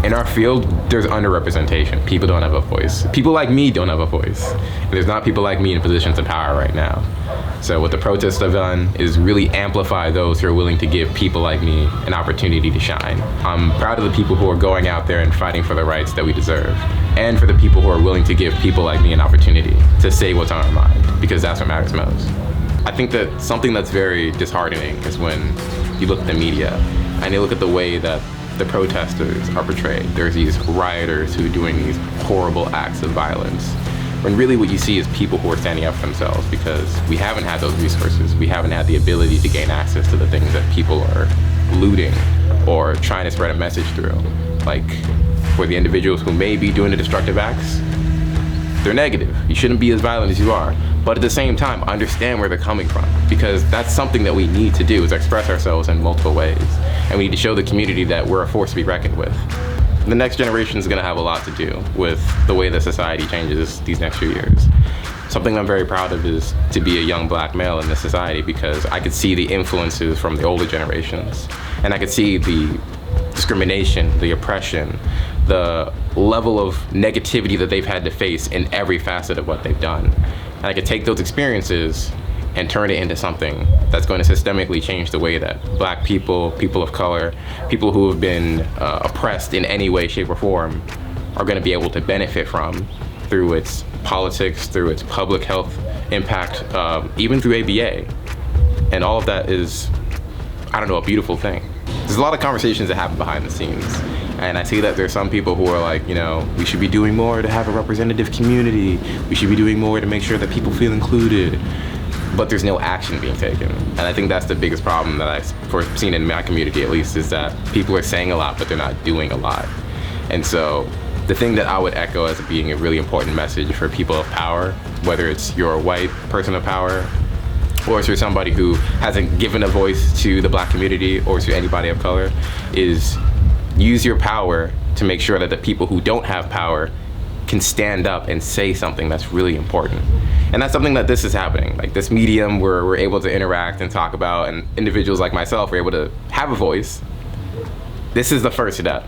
In our field, there's underrepresentation. People don't have a voice. People like me don't have a voice. And there's not people like me in positions of power right now. So what the protests have done is really amplify those who are willing to give people like me an opportunity to shine. I'm proud of the people who are going out there and fighting for the rights that we deserve, and for the people who are willing to give people like me an opportunity to say what's on our mind, because that's what matters most. I think that something that's very disheartening is when you look at the media and you look at the way that the protesters are portrayed. There's these rioters who are doing these horrible acts of violence, when really what you see is people who are standing up for themselves, because we haven't had those resources. We haven't had the ability to gain access to the things that people are looting or trying to spread a message through. Like, for the individuals who may be doing the destructive acts, they're negative. You shouldn't be as violent as you are. But at the same time, understand where they're coming from, because that's something that we need to do, is express ourselves in multiple ways. And we need to show the community that we're a force to be reckoned with. The next generation is gonna have a lot to do with the way that society changes these next few years. Something I'm very proud of is to be a young black male in this society, because I could see the influences from the older generations. And I could see the discrimination, the oppression, the level of negativity that they've had to face in every facet of what they've done. And I could take those experiences and turn it into something that's going to systemically change the way that black people, people of color, people who have been oppressed in any way, shape, or form are going to be able to benefit from, through its politics, through its public health impact, even through ABA. And all of that is, I don't know, a beautiful thing. There's a lot of conversations that happen behind the scenes. And I see that there's some people who are like, you know, we should be doing more to have a representative community. We should be doing more to make sure that people feel included. But there's no action being taken. And I think that's the biggest problem that I've seen in my community, at least, is that people are saying a lot, but they're not doing a lot. And so the thing that I would echo as being a really important message for people of power, whether it's you're a white person of power, or if you're somebody who hasn't given a voice to the black community or to anybody of color, is use your power to make sure that the people who don't have power can stand up and say something that's really important. And that's something that this is happening. Like, this medium where we're able to interact and talk about, and individuals like myself are able to have a voice. This is the first step.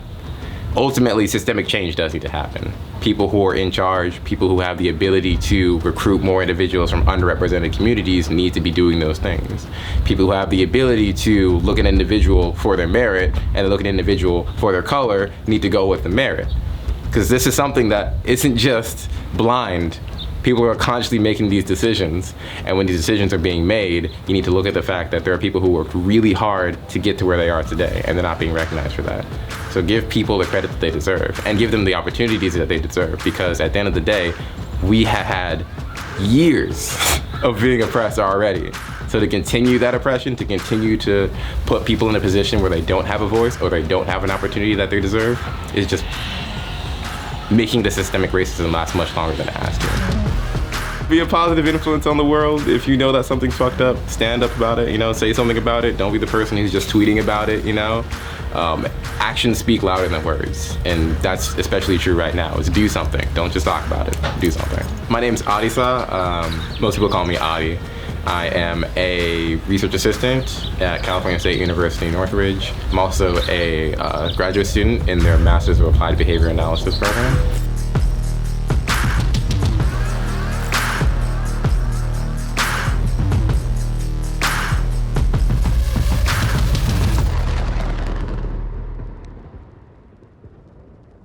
Ultimately, systemic change does need to happen. People who are in charge, people who have the ability to recruit more individuals from underrepresented communities need to be doing those things. People who have the ability to look at an individual for their merit and look at an individual for their color need to go with the merit. Because this is something that isn't just blind. People are consciously making these decisions, and when these decisions are being made, you need to look at the fact that there are people who worked really hard to get to where they are today, and they're not being recognized for that. So give people the credit that they deserve, and give them the opportunities that they deserve, because at the end of the day, we have had years of being oppressed already. So to continue that oppression, to continue to put people in a position where they don't have a voice or they don't have an opportunity that they deserve, is just making the systemic racism last much longer than it has to. Be a positive influence on the world. If you know that something's fucked up, stand up about it, you know, say something about it. Don't be the person who's just tweeting about it, you know. Actions speak louder than words, and that's especially true right now, is do something. Don't just talk about it, do something. My name's Adisa. Most people call me Adi. I am a research assistant at California State University Northridge. I'm also a graduate student in their Master's of Applied Behavior Analysis program.